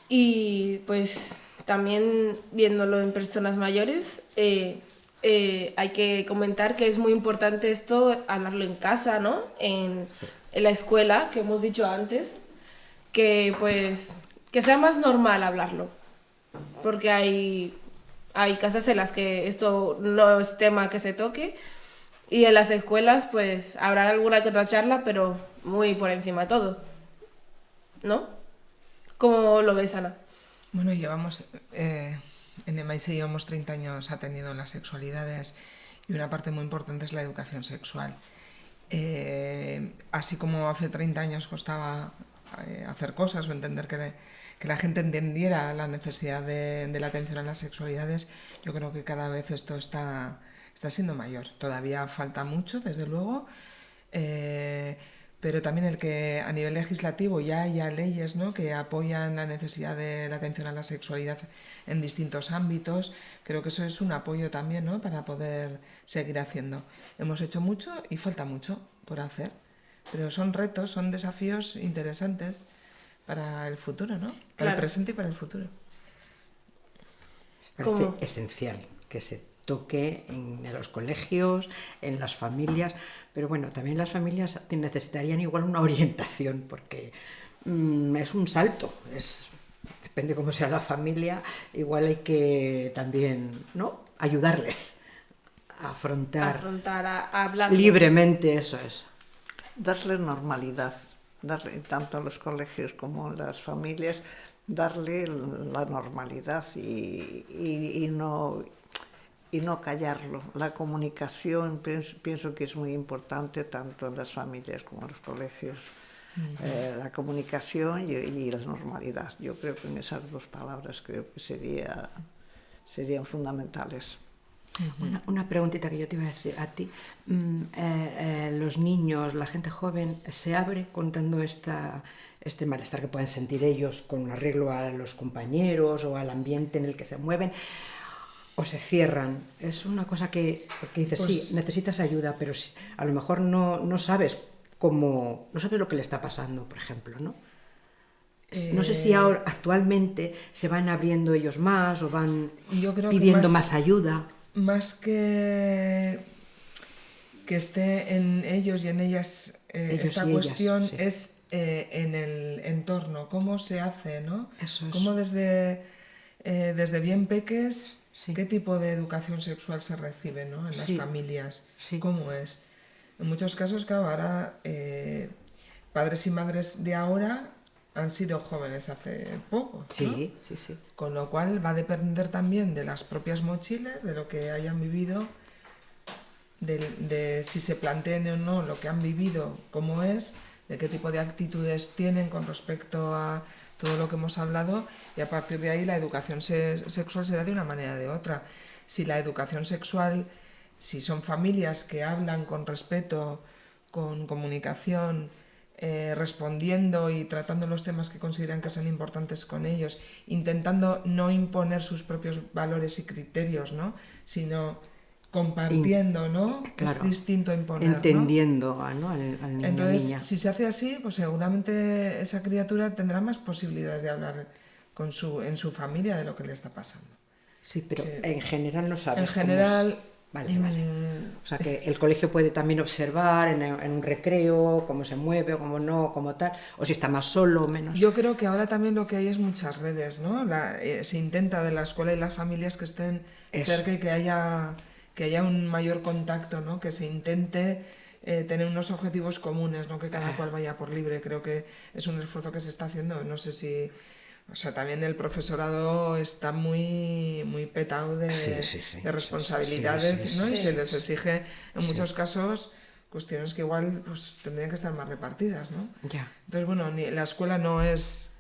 Y pues también viéndolo en personas mayores, hay que comentar que es muy importante esto, hablarlo en casa, ¿no? En la escuela, que hemos dicho antes, que pues que sea más normal hablarlo, porque hay casas en las que esto no es tema que se toque, y en las escuelas pues habrá alguna que otra charla, pero muy por encima de todo, ¿no? ¿Cómo lo ves, Ana? Bueno, en EMAISE llevamos 30 años atendiendo las sexualidades y una parte muy importante es la educación sexual. Así como hace 30 años costaba hacer cosas o entender que la gente entendiera la necesidad de la atención a las sexualidades, yo creo que cada vez esto está siendo mayor. Todavía falta mucho, desde luego, pero también el que a nivel legislativo ya haya leyes, ¿no?, que apoyan la necesidad de la atención a la sexualidad en distintos ámbitos, creo que eso es un apoyo también, ¿no?, para poder seguir haciendo. Hemos hecho mucho y falta mucho por hacer, pero son retos, son desafíos interesantes para el futuro, ¿no? Para el presente y para el futuro. Parece esencial que se toque en los colegios, en las familias, pero bueno, también las familias necesitarían igual una orientación, porque es un salto, depende cómo sea la familia, igual hay que también, ¿no?, ayudarles a afrontar a hablar libremente, eso es. Darle normalidad, tanto a los colegios como a las familias, darle la normalidad y no callarlo. La comunicación pienso que es muy importante tanto en las familias como en los colegios. La comunicación y la normalidad. Yo creo que en esas dos palabras creo que serían fundamentales. Una preguntita que yo te iba a decir a ti. Los niños, la gente joven, ¿se abre contando este malestar que pueden sentir ellos con arreglo a los compañeros o al ambiente en el que se mueven? ¿O se cierran? Es una cosa que dices, pues, sí, necesitas ayuda, pero a lo mejor no sabes cómo, no sabes lo que le está pasando, por ejemplo, ¿no? No sé si ahora, actualmente, se van abriendo ellos más o van pidiendo más ayuda. Más que esté en ellos y en ellas, esta cuestión ellas, sí, es en el entorno, cómo se hace, ¿no? Eso es. Cómo desde bien peques, sí, qué tipo de educación sexual se recibe, ¿no?, en las familias, sí, cómo es. En muchos casos, claro, ahora padres y madres de ahora han sido jóvenes hace poco, ¿no? Sí, sí, sí. Con lo cual va a depender también de las propias mochilas, de lo que hayan vivido, de si se planteen o no lo que han vivido, cómo es, de qué tipo de actitudes tienen con respecto a todo lo que hemos hablado, y a partir de ahí la educación sexual será de una manera o de otra. Si la educación sexual, si son familias que hablan con respeto, con comunicación, respondiendo y tratando los temas que consideran que son importantes con ellos, intentando no imponer sus propios valores y criterios, ¿no?, sino compartiendo, ¿no? Claro, es distinto a imponer, ¿no? entendiendo al niño. Entonces, niña. si se hace así, pues seguramente esa criatura tendrá más posibilidades de hablar en su familia de lo que le está pasando. Sí, pero Sí. en general no sabes En cómo general, es. Vale. O sea, que el colegio puede también observar en un recreo cómo se mueve o cómo no, cómo tal, o si está más solo o menos. yo creo que ahora también lo que hay es muchas redes, ¿no? Se intenta de la escuela y las familias que estén Eso. cerca y que haya un mayor contacto, ¿no? Que se intente tener unos objetivos comunes, no que cada cual vaya por libre. Creo que es un esfuerzo que se está haciendo. No sé si... O sea, también el profesorado está muy, muy petado de responsabilidades, Sí, sí, ¿no? Y sí. se les exige, en muchos casos, cuestiones que igual pues, tendrían que estar más repartidas, ¿no? Ya. Entonces, bueno, la escuela no es,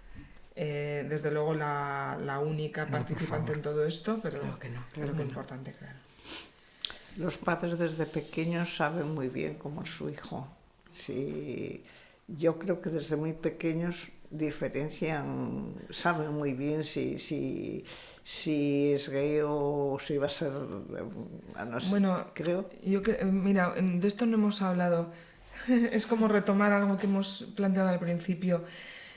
desde luego, la única participante en todo esto, pero Claro que no, es muy importante, claro. Los padres desde pequeños saben muy bien cómo es su hijo. Sí, yo creo que desde muy pequeños diferencian, saben muy bien si es gay o si va a ser... No sé, Bueno, creo. mira, de esto no hemos hablado. Es como retomar algo que hemos planteado al principio.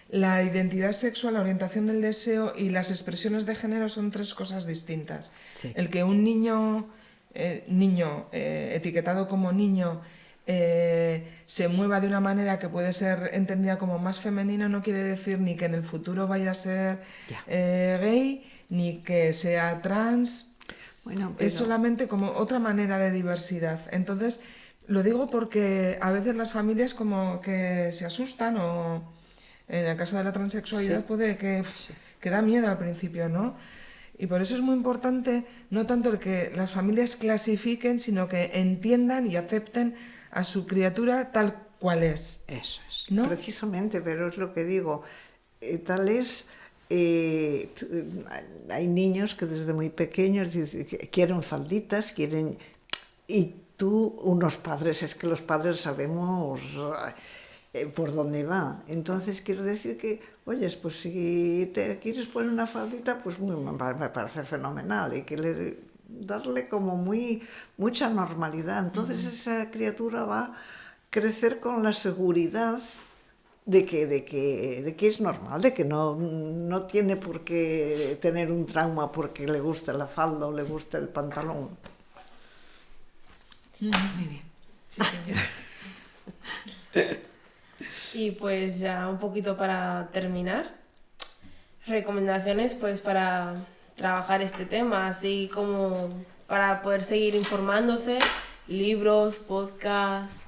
La identidad sexual, la orientación del deseo y las expresiones de género son tres cosas distintas. Sí. El que un niño etiquetado como niño se mueva de una manera que puede ser entendida como más femenina no quiere decir ni que en el futuro vaya a ser gay, ni que sea trans. Bueno, Es solamente como otra manera de diversidad. Entonces, lo digo porque a veces las familias como que se asustan o en el caso de la transexualidad puede que da miedo al principio, ¿no? Y por eso es muy importante no tanto el que las familias clasifiquen, sino que entiendan y acepten a su criatura tal cual es. Eso es. ¿No? Precisamente, pero es lo que digo. Tal es... hay niños que desde muy pequeños quieren falditas, quieren... Y tú, unos padres, es que los padres sabemos por dónde va. Entonces quiero decir que, oyes, pues si te quieres poner una faldita, pues me parece fenomenal. Y que darle como mucha normalidad. Entonces esa criatura va a crecer con la seguridad de que es normal, de que no tiene por qué tener un trauma porque le gusta la falda o le gusta el pantalón. Muy bien. Sí, señor. Y pues ya un poquito para terminar, recomendaciones pues para trabajar este tema, así como para poder seguir informándose, libros, podcasts,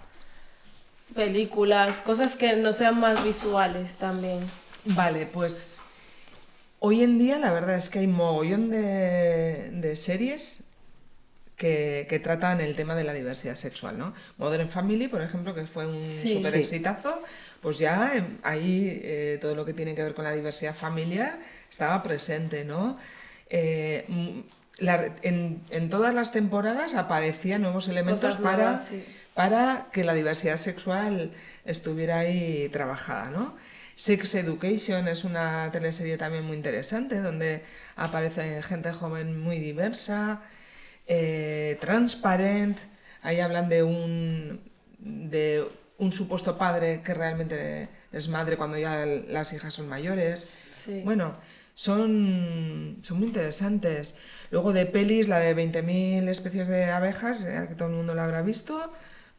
películas, cosas que no sean más visuales también. Vale, pues hoy en día la verdad es que hay mogollón de series que tratan el tema de la diversidad sexual, ¿no? Modern Family, por ejemplo, que fue un súper exitazo, pues ya ahí todo lo que tiene que ver con la diversidad familiar estaba presente, ¿no? En todas las temporadas aparecían nuevos elementos para que la diversidad sexual estuviera ahí trabajada, ¿no? Sex Education es una teleserie también muy interesante, donde aparece gente joven muy diversa. Transparent, ahí hablan de un supuesto padre que realmente es madre cuando ya las hijas son mayores. Sí. Bueno, son muy interesantes. Luego de pelis, la de 20.000 especies de abejas, que todo el mundo la habrá visto,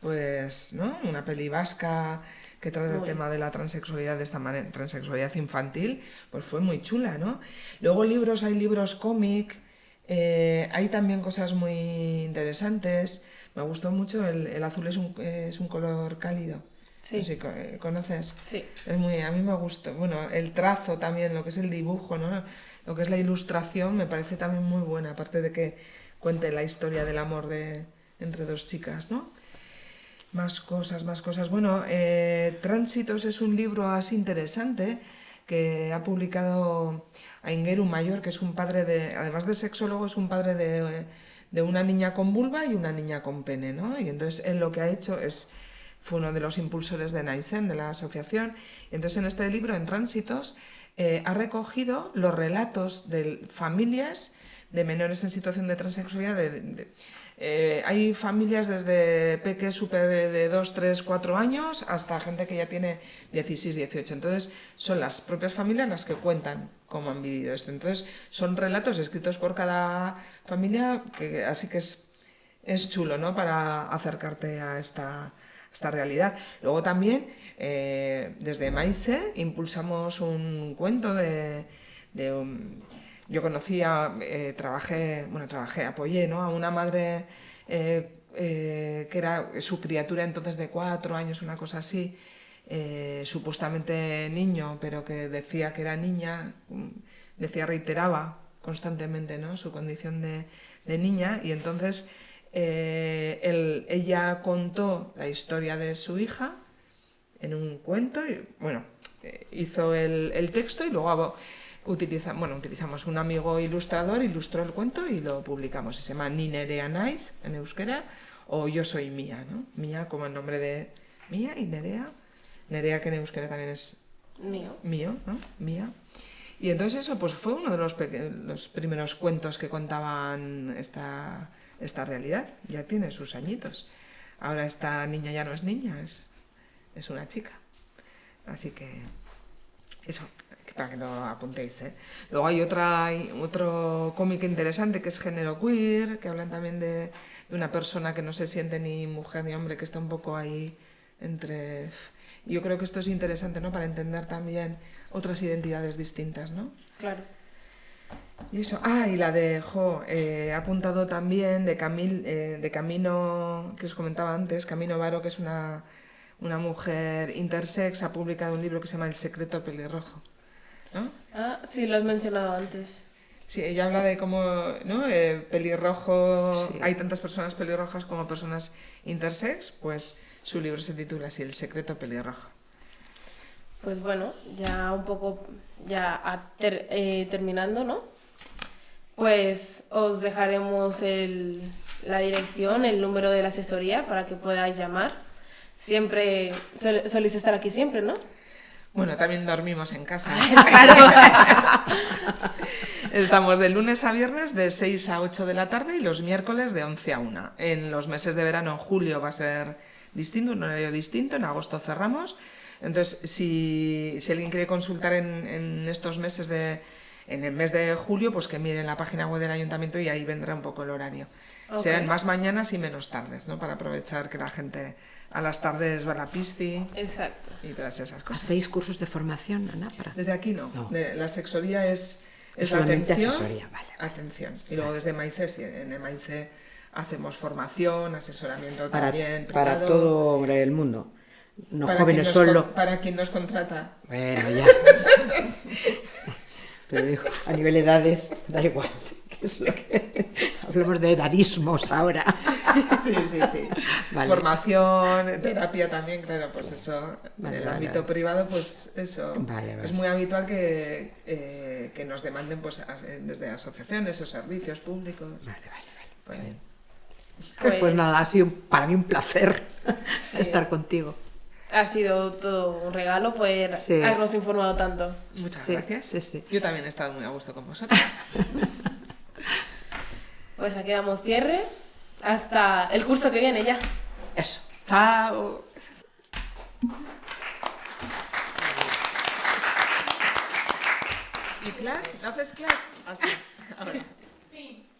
pues, ¿no? Una peli vasca que trata el tema de la transexualidad de esta manera, transexualidad infantil, pues fue muy chula, ¿no? Luego libros, hay libros cómic. Hay también cosas muy interesantes. Me gustó mucho el azul es un color cálido. Sí. No sé si conoces. Sí. A mí me gustó. Bueno, el trazo también, lo que es el dibujo, ¿no? Lo que es la ilustración me parece también muy buena, aparte de que cuente la historia del amor entre dos chicas, ¿no? Más cosas. Bueno, Tránsitos es un libro así interesante que ha publicado Aingeru Mayor, que es un padre además de sexólogo, es un padre de una niña con vulva y una niña con pene, ¿no? Y entonces él lo que ha hecho fue uno de los impulsores de Naisen, de la asociación, y entonces en este libro, en Tránsitos, ha recogido los relatos de familias de menores en situación de transexualidad hay familias desde peques súper de 2, 3, 4 años hasta gente que ya tiene 16, 18. Entonces son las propias familias las que cuentan cómo han vivido esto. Entonces son relatos escritos por cada familia, así que es chulo, ¿no? Para acercarte a esta realidad. Luego también desde Maise impulsamos un cuento yo conocía, apoyé, ¿no? A una madre que era su criatura entonces de 4 años, una cosa así, supuestamente niño, pero que decía que era niña, reiteraba constantemente, ¿no? Su condición de niña, y entonces ella contó la historia de su hija en un cuento, y hizo el texto, y luego utilizamos un amigo ilustrador, ilustró el cuento y lo publicamos. Se llama Ni Nerea Naiz en euskera, o Yo soy Mía, ¿no? Mía como el nombre de Mía, y Nerea que en euskera también es mío, ¿no? Mía. Y entonces eso pues fue uno de los primeros cuentos que contaban esta realidad. Ya tiene sus añitos. Ahora esta niña ya no es niña, es una chica. Así que eso, para que lo apuntéis, ¿eh? Luego hay otro cómic interesante que es Género Queer, que hablan también de una persona que no se siente ni mujer ni hombre, que está un poco ahí entre... Yo creo que esto es interesante, ¿no? Para entender también otras identidades distintas, ¿no? Claro. Y eso, y la de he apuntado también de Camino, que os comentaba antes, Camino Varo, que es una mujer intersex, ha publicado un libro que se llama El secreto pelirrojo, ¿no? Sí, lo has mencionado antes. Sí, ella habla de cómo, ¿no? Pelirrojo, Sí. Hay tantas personas pelirrojas como personas intersex, pues su libro se titula así, El secreto pelirrojo. Pues bueno, ya un poco terminando, ¿no? Pues os dejaremos la dirección, el número de la asesoría para que podáis llamar. Siempre, soléis estar aquí siempre, ¿no? Bueno, también dormimos en casa. Claro. Estamos de lunes a viernes de 6 a 8 de la tarde y los miércoles de 11 a 1. En los meses de verano, en julio va a ser distinto, un horario distinto, en agosto cerramos. Entonces, si alguien quiere consultar en estos meses en el mes de julio, pues que mire en la página web del ayuntamiento y ahí vendrá un poco el horario. Okay. Serán más mañanas y menos tardes, ¿no? Para aprovechar que la gente a las tardes va a la pisci. Exacto. Y todas esas cosas. ¿Hacéis cursos de formación, Ana? Desde aquí no. No. La sexoría es la solamente atención. asesoría, vale. Atención. Y luego desde Maise, sí, en el Maise hacemos formación, asesoramiento Para también, privado. todo hombre del mundo. No Para jóvenes quien solo. para quien nos contrata. Bueno, ya. Pero digo, a nivel de edades, da igual. Es lo que... Hablamos de edadismos ahora. Sí. Vale. Formación, terapia también, claro, pues eso. Vale, en el vale, ámbito vale. privado, pues eso. Vale. Es muy habitual que nos demanden pues desde asociaciones o servicios públicos. Vale. Pues, Pues nada, ha sido para mí un placer Sí. estar contigo. Ha sido todo un regalo poder Sí. habernos informado tanto. muchas Sí, gracias. sí. Yo también he estado muy a gusto con vosotras. Pues aquí damos cierre. Hasta el curso que viene ya. Eso. Chao. ¿Y clap? ¿No haces clap? Así. Ahora. Fin.